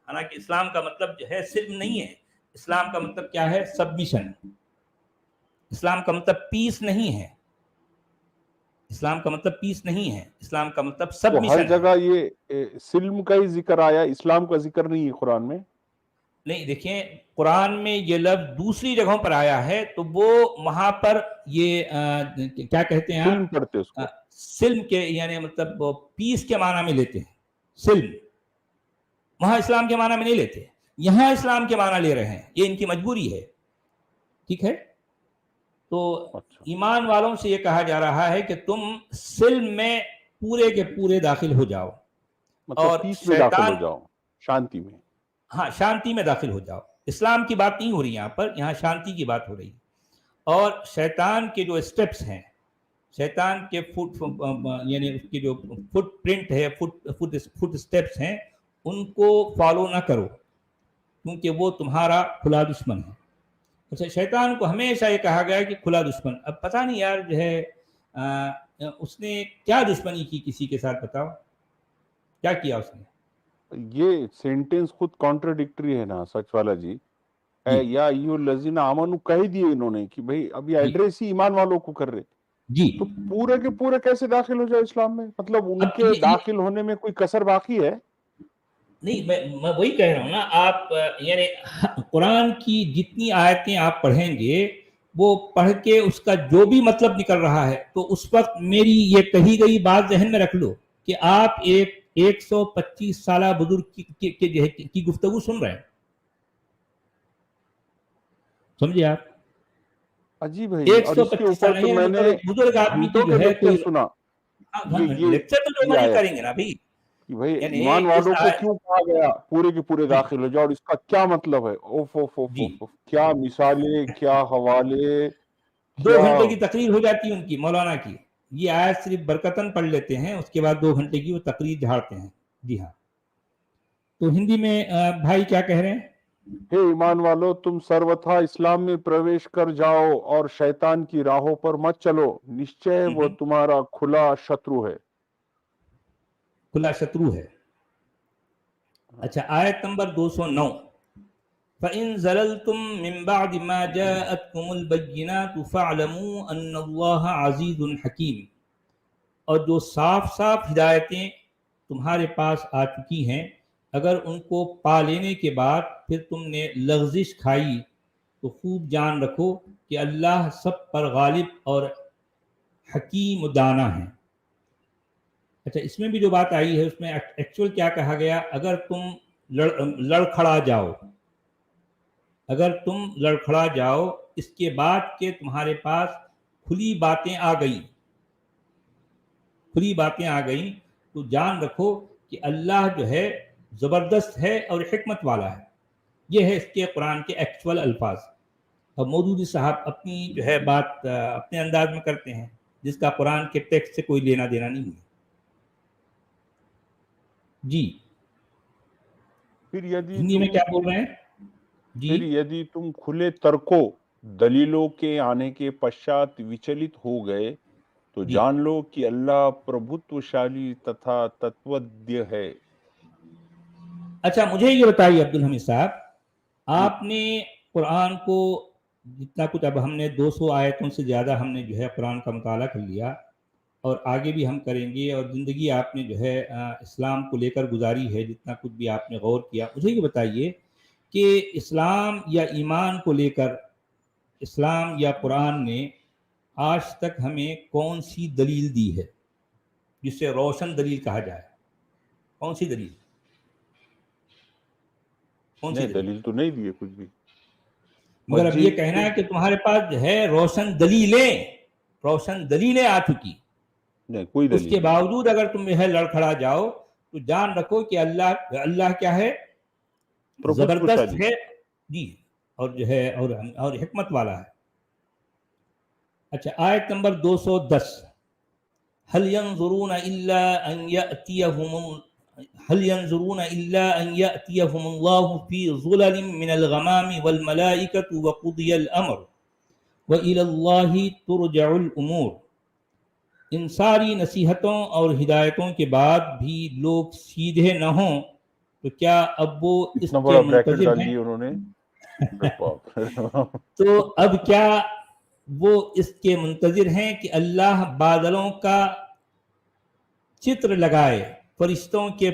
حالانکہ اسلام کا مطلب جو ہے سلم نہیں ہے۔ اسلام کا مطلب کیا ہے؟ سبمیشن۔ اسلام کا مطلب پیس نہیں ہے، اسلام کا مطلب پیس نہیں ہے، اسلام کا مطلب تو سبمیشن ہر ہے۔ جگہ یہ سلم کا ہی ذکر آیا، اسلام کا ذکر نہیں ہے قرآن میں؟ نہیں، دیکھیں قرآن میں یہ لفظ دوسری جگہوں پر آیا ہے تو وہ وہاں پر یہ کیا کہتے ہیں سلم آپ؟ پڑھتے اس کو۔ سلم کے یعنی مطلب پیس کے معنی میں لیتے ہیں سلم، وہاں اسلام کے معنی میں نہیں لیتے، یہاں اسلام کے معنی لے رہے ہیں، یہ ان کی مجبوری ہے، ٹھیک ہے۔ تو اچھا، ایمان والوں سے یہ کہا جا رہا ہے کہ تم سلم میں پورے کے پورے داخل ہو جاؤ، مطلب اور پیس میں داخل ہو شیطان، جاؤ، شانتی میں۔ ہاں شانتی میں داخل ہو جاؤ۔ اسلام کی بات نہیں ہو رہی یہاں پر، یہاں شانتی کی بات ہو رہی ہے۔ اور شیطان کے جو اسٹیپس ہیں، شیطان کے یعنی اس کی جو فٹ پرنٹ ہے، فٹ اسٹیپس ہیں، ان کو فالو نہ کرو کیونکہ وہ تمہارا کھلا دشمن ہے۔ اچھا، شیطان کو ہمیشہ یہ کہا گیا کہ کھلا دشمن۔ اب پتہ نہیں یار جو ہے اس نے کیا دشمنی کی کسی کے ساتھ، بتاؤ کیا کیا اس نے؟ یہ سینٹنس خود کانٹرڈکٹری ہے نا سچ والا جی۔ جی یا ایھا الذین آمنوا کہہ دیے انہوں نے کہ بھئی اب یہ جی ایڈریس ہی ایمان والوں کو کر رہے، جی تو پورے کے پورے کیسے داخل ہو جائے اسلام میں؟ مطلب ان اب کے داخل ہونے میں کوئی کسر باقی ہے؟ نہیں، میں وہی کہہ رہا ہوں نا، آپ یعنی قرآن کی جتنی آیتیں آپ پڑھیں گے وہ پڑھ کے اس کا جو بھی مطلب نکل رہا ہے تو اس وقت میری یہ کہی گئی بات ذہن میں رکھ لو کہ آپ ایک 125 سالہ بزرگ کی گفتگو سن رہے ہیں، سمجھے آپ؟ عجیب ہے یہ۔ اور اس کے 125 اوپر سالہ تو یعنی میں نے مطلب ایک بزرگ آدمی کی گھنٹوں جو کے ہے لیکچر کوئی سنا، لیکچر تو جو یہ نہیں آیت کریں گے نا بھائی، کہ بھئی یعنی ایمان اس والوں کو کیوں کہا گیا پورے کے پورے جی داخل ہو جاؤ، اور اس کا کیا مطلب ہے؟ اوف اوف اوف جی اوف اوف، کیا مثالیں، کیا حوالے، 2 کیا! گھنٹے کی تقریر ہو جاتی ہے ان کی، مولانا کی، یہ آیت صرف برکتاً پڑھ لیتے ہیں، اس کے بعد 2 گھنٹے کی وہ تقریر جھاڑتے ہیں۔ جی ہاں، تو ہندی میں بھائی کیا کہہ رہے ہیں؟ ہے ایمان والو، تم سروتھا اسلام میں پرویش کر جاؤ اور شیطان کی راہوں پر مت چلو، نشچے وہ تمہارا کھلا شترو ہے۔ کھلا شترو ہے۔ اچھا، آیت نمبر 209، فَإِن زَلَلْتُم مِّن بَعْدِ مَا جَاءَتْكُمُ الْبَيِّنَاتُ فَاعْلَمُوا أَنَّ اللَّهَ عَزِيزٌ حَكِيمٌ، اور جو صاف صاف ہدایتیں تمہارے پاس آ چکی ہیں، اگر ان کو پا لینے کے بعد پھر تم نے لغزش کھائی تو خوب جان رکھو کہ اللہ سب پر غالب اور حکیم و دانا ہے۔ اچھا، اس میں بھی جو بات آئی ہے اس میں ایکچول کیا کہا گیا، اگر تم لڑکھڑا جاؤ، اگر تم لڑکھڑا جاؤ اس کے بعد کہ تمہارے پاس کھلی باتیں آ گئی، کھلی باتیں آ گئیں، تو جان رکھو کہ اللہ جو ہے زبردست ہے اور حکمت والا ہے۔ یہ ہے اس کے قرآن کے ایکچول الفاظ۔ اور مودودی صاحب اپنی جو ہے بات اپنے انداز میں کرتے ہیں، جس کا قرآن کے ٹیکسٹ سے کوئی لینا دینا نہیں ہے۔ جی پھر یدی ہندی میں کیا بول رہے ہیں؟ جی پھر یدی تم کھلے ترکوں دلیلوں کے آنے کے پشچات وچلت ہو گئے تو جی جان لو کہ اللہ پربھتوشالی تتھا تتودیہ ہے۔ اچھا، مجھے یہ بتائیے عبد الحمید صاحب، جی آپ نے قرآن کو جتنا کچھ، اب ہم نے 200 آیتوں سے زیادہ ہم نے جو ہے قرآن کا مطالعہ کر لیا، اور آگے بھی ہم کریں گے، اور زندگی آپ نے جو ہے اسلام کو لے کر گزاری ہے، جتنا کچھ بھی آپ نے غور کیا، مجھے یہ بتائیے کہ اسلام یا ایمان کو لے کر اسلام یا قرآن نے آج تک ہمیں کون سی دلیل دی ہے جسے روشن دلیل کہا جائے؟ کون سی دلیل؟ کون سی نہیں، دلیل؟ دلیل تو نہیں دی ہے کچھ بھی۔ مگر اب یہ مسجد کہنا ہے کہ تمہارے پاس جو ہے روشن دلیلیں آ چکی، نہیں، کوئی اس دلیل کے نہیں۔ باوجود اگر تم جو ہے لڑکھڑا جاؤ تو جان رکھو کہ اللہ کیا ہے؟ زبردست پربھتوشالی۔ ہے، جی، اور جو ہے اور حکمت والا ہے۔ اچھا، آیت نمبر 210، هل ينظرون إلا أن يأتيهم الله في ظلل من الغمام والملائكة وقضي الأمر وإلى الله ترجع الأمور۔ ان ساری نصیحتوں اور ہدایتوں کے بعد بھی لوگ سیدھے نہ ہوں تو کیا اب وہ اس اتنا کے بڑا بریکٹ منتظر ڈال ہیں؟ دیے انہوں نے، باپ۔ تو اب کیا وہ اس کے منتظر ہیں کہ اللہ بادلوں کا چتر لگائے، فرشتوں کے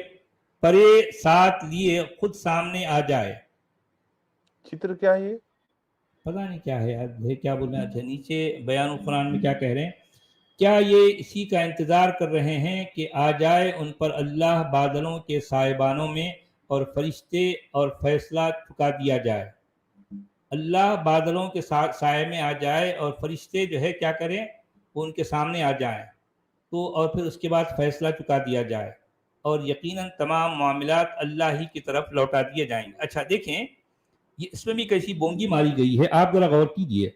پرے ساتھ لیے خود سامنے آ جائے؟ چتر کیا ہے یہ؟ پتہ نہیں کیا ہے یار، یہ کیا بولنا ہے۔ نیچے بیان القرآن میں کیا کہہ رہے ہیں، کیا یہ اسی کا انتظار کر رہے ہیں کہ آ جائے ان پر اللہ بادلوں کے سائبانوں میں اور فرشتے اور فیصلہ چکا دیا جائے؟ اللہ بادلوں کے سائے میں آ جائے اور فرشتے جو ہے کیا کریں، وہ ان کے سامنے آ جائیں تو، اور پھر اس کے بعد فیصلہ چکا دیا جائے، اور یقیناً تمام معاملات اللہ ہی کی طرف لوٹا دیے جائیں گے۔ اچھا دیکھیں، یہ اس میں بھی کیسی بونگی ماری گئی ہے، آپ ذرا غور کیجئے۔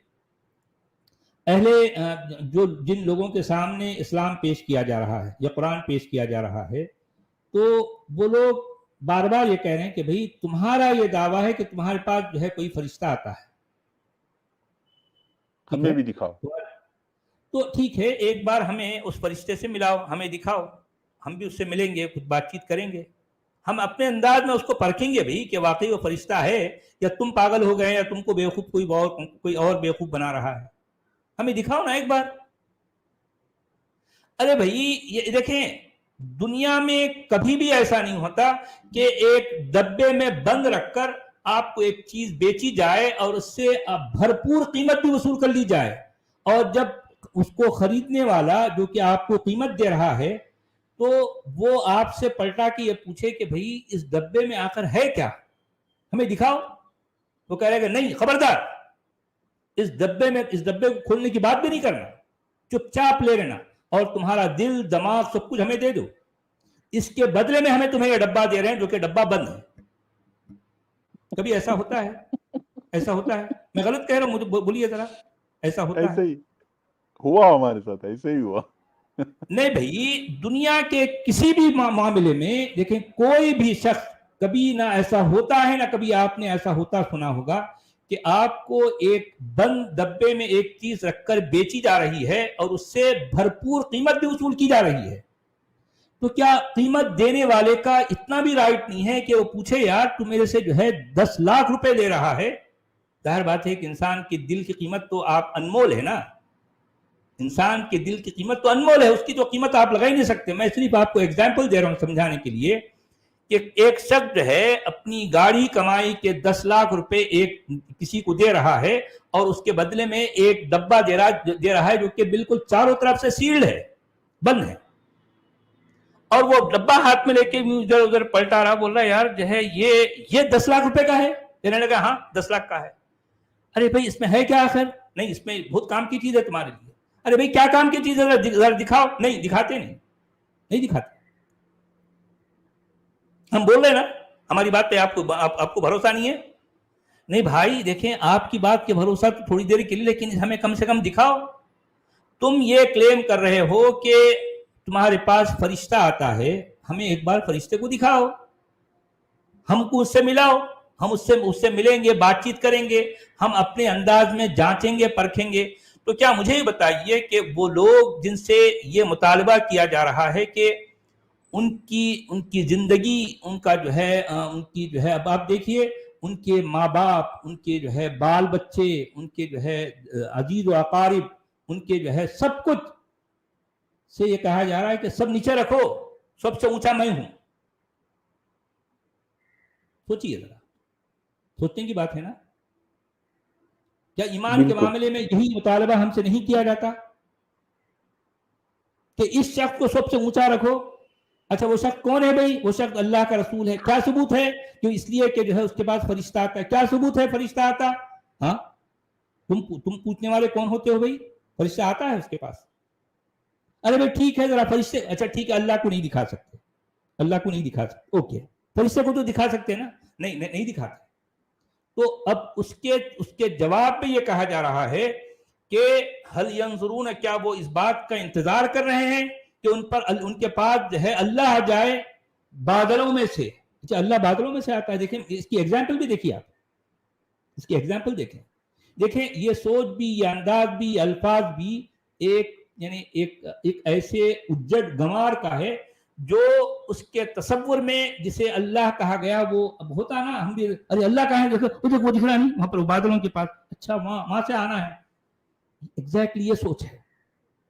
جن لوگوں کے سامنے اسلام پیش کیا جا رہا ہے یا قرآن پیش کیا جا رہا ہے، تو وہ لوگ بار بار یہ کہہ رہے ہیں کہ بھئی تمہارا یہ دعویٰ ہے کہ تمہارے پاس جو ہے کوئی فرشتہ آتا ہے، ٹھیک ہمیں ہے، بھی دکھاؤ۔ تو ٹھیک ہے، ایک بار ہمیں اس فرشتے سے ملاؤ، ہمیں دکھاؤ، ہم بھی اس سے ملیں گے، کچھ بات چیت کریں گے، ہم اپنے انداز میں اس کو پرکھیں گے بھئی کہ واقعی وہ فرشتہ ہے یا تم پاگل ہو گئے یا تم کو بیوقوف کوئی اور بیوقوف بنا رہا ہے، ہمیں دکھاؤ نا ایک بار۔ ارے بھائی یہ دیکھیں، دنیا میں کبھی بھی ایسا نہیں ہوتا کہ ایک ڈبے میں بند رکھ کر آپ کو ایک چیز بیچی جائے اور اس سے بھرپور قیمت بھی وصول کر لی جائے، اور جب اس کو خریدنے والا جو کہ آپ کو قیمت دے رہا ہے تو وہ آپ سے پلٹا کے یہ پوچھے کہ بھئی اس ڈبے میں آخر ہے کیا، ہمیں دکھاؤ، وہ کہہ رہے کہ نہیں، خبردار، اس ڈبے کو کھولنے کی بات بھی نہیں کرنا، چپ چاپ لے لینا، اور تمہارا دل دماغ سب کچھ ہمیں دے دو، اس کے بدلے میں ہمیں تمہیں یہ ڈبہ دے رہے ہیں جو کہ ڈبہ بند ہے۔ کبھی ایسا ہوتا ہے؟ ایسا ہوتا ہے؟ میں غلط کہہ رہا ہوں؟ مجھے بولیے ذرا، ایسا ہوتا ہے؟ ایسے ہی ہوا ہمارے ساتھ، ایسے ہی ہوا۔ نہیں بھائی، دنیا کے کسی بھی معاملے میں دیکھیں، کوئی بھی شخص کبھی نہ ایسا ہوتا ہے، نہ کبھی آپ نے ایسا ہوتا سنا ہوگا کہ آپ کو ایک بند ڈبے میں ایک چیز رکھ کر بیچی جا رہی ہے اور اس سے بھرپور قیمت بھی وصول کی جا رہی ہے۔ تو کیا قیمت دینے والے کا اتنا بھی رائٹ نہیں ہے کہ وہ پوچھے یار تو میرے سے جو ہے 10 لاکھ روپے لے رہا ہے؟ ظاہر بات ہے کہ انسان کے دل کی قیمت تو آپ انمول ہے نا، انسان کے دل کی قیمت تو انمول ہے، اس کی تو قیمت آپ لگا ہی نہیں سکتے۔ میں صرف آپ کو ایگزامپل دے رہا ہوں سمجھانے کے لیے کہ ایک شخص جو ہے اپنی گاڑی کمائی کے 10 لاکھ روپے ایک کسی کو دے رہا ہے اور اس کے بدلے میں ایک ڈبہ دے رہا ہے جو کہ بالکل چاروں طرف سے سیلڈ ہے، بند ہے، اور وہ ڈبہ ہاتھ میں لے کے ادھر ادھر پلٹا رہا، بول رہا ہے یار جو ہے یہ 10 لاکھ روپے کا ہے؟ کہنے لگا ہاں 10 لاکھ کا ہے۔ ارے بھائی اس میں ہے کیا آخر؟ نہیں اس میں بہت کام کی چیز ہے تمہارے لیے۔ ارے بھائی کیا کام کی چیز ہے ذرا دکھاؤ۔ نہیں دکھاتے، نہیں دکھاتے۔ ہم بول رہے ہیں نا ہماری بات پہ آپ کو بھروسہ نہیں ہے؟ نہیں بھائی دیکھیں آپ کی بات کے بھروسہ تو تھوڑی دیر کے لیے، لیکن ہمیں کم سے کم دکھاؤ۔ تم یہ کلیم کر رہے ہو کہ تمہارے پاس فرشتہ آتا ہے، ہمیں ایک بار فرشتے کو دکھاؤ، ہم کو اس سے ملاؤ، ہم اس سے ملیں گے، بات چیت کریں گے، ہم اپنے انداز میں جانچیں گے، پرکھیں گے۔ تو کیا مجھے یہ بتائیے کہ وہ لوگ جن سے یہ مطالبہ کیا جا رہا ہے کہ ان کی زندگی، ان کا جو ہے ان کی جو ہے، اب آپ دیکھیے ان کے ماں باپ، ان کے جو ہے بال بچے، ان کے جو ہے عزیز و اقارب، ان کے جو ہے سب کچھ سے یہ کہا جا رہا ہے کہ سب نیچے رکھو، سب سے اونچا میں ہوں۔ سوچیے ذرا، سوچنے کی بات ہے نا؟ کیا ایمان کے معاملے میں یہی مطالبہ ہم سے نہیں کیا جاتا کہ اس شخص کو سب سے اونچا رکھو؟ اچھا وہ شخص کون ہے بھائی؟ وہ شخص اللہ کا رسول ہے۔ کیا ثبوت ہے؟ کہ اس لیے کہ جو ہے اس کے پاس فرشتہ آتا ہے۔ کیا ثبوت ہے فرشتہ آتا؟ ہاں تم پوچھنے والے کون ہوتے ہو بھائی؟ فرشتہ آتا ہے اس کے پاس؟ ارے بھائی ٹھیک ہے ذرا فرشتے، اچھا ٹھیک ہے اللہ کو نہیں دکھا سکتے، اللہ کو نہیں دکھا سکتے، اوکے فرشتے کو تو دکھا سکتے نا؟ نہیں دکھاتے۔ تو اب اس کے جواب میں یہ کہا جا رہا ہے کہ هل ينظرون، کیا وہ اس بات کا انتظار کر رہے ہیں کہ ان کے پاس جو ہے اللہ آ جائے بادلوں میں سے؟ اچھا اللہ بادلوں میں سے آتا ہے؟ دیکھیں اس کی ایگزامپل بھی دیکھیے، آپ اس کی ایگزامپل دیکھیں یہ سوچ بھی، یہ انداز بھی، یہ الفاظ بھی یعنی ایک ایسے اجڑ گنوار کا ہے جو اس کے تصور میں جسے اللہ کہا گیا، وہ اب ہوتا نا ہم بھی ارے اللہ کہاں ہے، دیکھو وہ دکھ رہا نہیں وہاں پر بادلوں کے پاس، اچھا وہاں سے آنا ہے۔ ایگزیکٹلی یہ سوچ ہے۔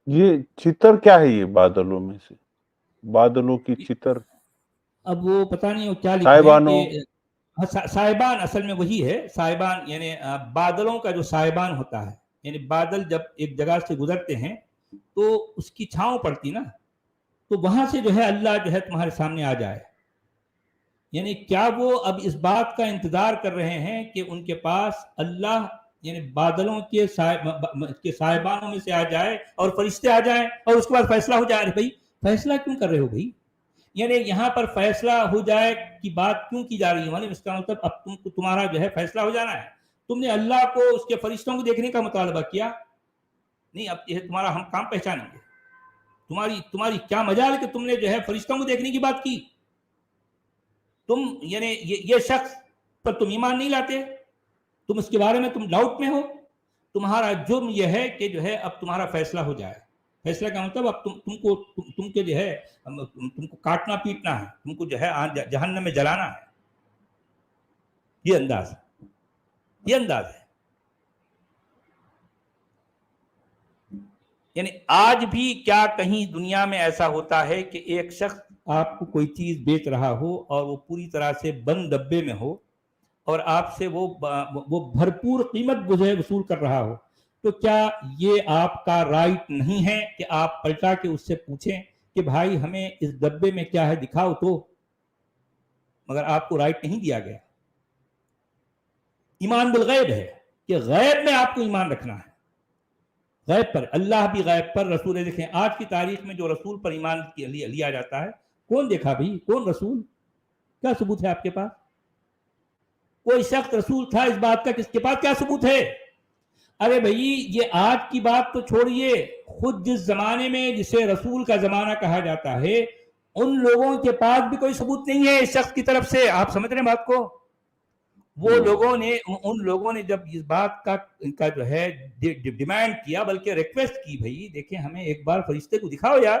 یہ چتر کیا ہے؟ یہ بادلوں میں سے، بادلوں کی چتر، اب وہ پتہ نہیں وہ کیا لکھ رہے ہیں کہ سائبان، اصل میں وہی ہے سائبان، یعنی بادلوں کا جو سائبان ہوتا ہے، یعنی بادل جب ایک جگہ سے گزرتے ہیں تو اس کی چھاؤں پڑتی نا، تو وہاں سے جو ہے اللہ جو ہے تمہارے سامنے آ جائے۔ یعنی کیا وہ اب اس بات کا انتظار کر رہے ہیں کہ ان کے پاس اللہ یعنی بادلوں کے سائبانوں میں سے آ جائے اور فرشتے آ جائیں اور اس کے بعد فیصلہ ہو جائے؟ بھائی فیصلہ کیوں کر رہے ہو بھائی؟ یعنی یہاں پر فیصلہ ہو جائے کی بات کیوں کی جا رہی ہے؟ مطلب اس کا مطلب اب تمہارا جو ہے فیصلہ ہو جانا ہے۔ تم نے اللہ کو، اس کے فرشتوں کو دیکھنے کا مطالبہ کیا نہیں؟ اب یہ تمہارا ہم کام پہچانیں گے، تمہاری کیا مجال کہ تم نے جو ہے فرشتوں کو دیکھنے کی بات کی؟ تم یعنی یہ شخص پر تم ایمان نہیں لاتے، تم اس کے بارے میں تم ڈاؤٹ میں ہو۔ تمہارا جرم یہ ہے کہ جو ہے اب تمہارا فیصلہ ہو جائے۔ فیصلہ کا مطلب اب تم کے جو ہے تم کو کاٹنا پیٹنا ہے، تم کو جو ہے جہنم میں جلانا ہے۔ یہ انداز ہے۔ یعنی آج بھی کیا کہیں دنیا میں ایسا ہوتا ہے کہ ایک شخص آپ کو کوئی چیز بیچ رہا ہو اور وہ پوری طرح سے بند ڈبے میں ہو اور آپ سے وہ بھرپور قیمت وصول کر رہا ہو، تو کیا یہ آپ کا رائٹ نہیں ہے کہ آپ پلٹا کے اس سے پوچھیں کہ بھائی ہمیں اس ڈبے میں کیا ہے دکھاؤ تو؟ مگر آپ کو رائٹ نہیں دیا گیا۔ ایمان بالغیب ہے کہ غیب میں آپ کو ایمان رکھنا ہے، غیب پر، اللہ بھی غیب پر، رسول۔ دیکھیں آج کی تاریخ میں جو رسول پر ایمان لیا جاتا ہے، کون دیکھا بھائی؟ کون رسول؟ کیا ثبوت ہے آپ کے پاس؟ کوئی شخص رسول تھا اس بات کا، کس کے پاس کیا ثبوت ہے؟ ارے بھائی یہ آج کی بات تو چھوڑیے، خود جس زمانے میں جسے رسول کا زمانہ کہا جاتا ہے، ان لوگوں کے پاس بھی کوئی ثبوت نہیں ہے اس شخص کی طرف سے۔ آپ سمجھ رہے ہیں بات کو؟ وہ ان لوگوں نے جب اس بات کا جو ہے ڈیمانڈ کیا، بلکہ ریکویسٹ کی، بھائی دیکھیں ہمیں ایک بار فرشتے کو دکھاؤ یار۔